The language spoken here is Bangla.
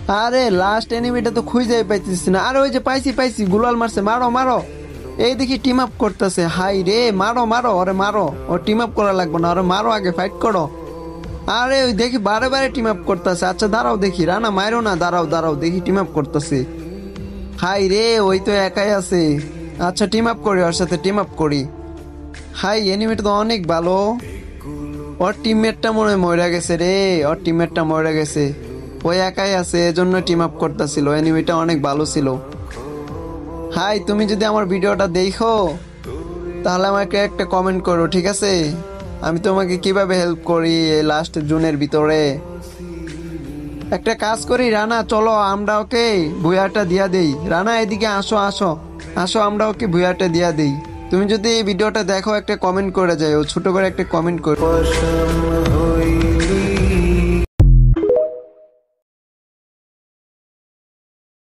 আরে লাস্ট এনিমিটা তো খুঁজেই পাইতেছি না। আরে ওই যে পাইছি পাইছি, গুলাল মারছে, মারো মারো। এই দেখি টিম আপ করতেছে, হাই রে, মারো মারো ওরে মারো। ও টিম আপ করা লাগবে না, ওরে মারো, আগে ফাইট করো। আরে ওই দেখি বারে বারে টিম আপ করতেছে। আচ্ছা দাঁড়াও দেখি, রানা মারো না, দাঁড়াও দাঁড়াও দেখি টিম আপ করতেছে। হাই রে, ওই তো একাই আছে। আচ্ছা টিম আপ করি, ওর সাথে টিম আপ করি। হাই, এনিমিটা তো অনেক ভালো। ওর টিমমেটটা মনে হয় মরে গেছে রে, ওর টিমমেটটা মরে গেছে। ওই একাই আছে, এজন্য টিম আপ করতেছিল। এনিমিটা অনেক ভালো ছিল। হাই, তুমি যদি আমার ভিডিওটা দেখো তাহলে আমাকে একটা কমেন্ট করো, ঠিক আছে? আমি তোমাকে কিভাবে হেল্প করি এই লাস্ট জুনের ভিতরে। একটা কাজ করি রানা, চলো আমরা ওকে ভুয়াটা দিয়া দেই। রানা এদিকে আসো আসো আসো, আমরা ওকে ভুয়াটা দিয়া দেই। তুমি যদি এই ভিডিওটা দেখো একটা কমেন্ট করে যাও, ছোট করে একটা কমেন্ট করো।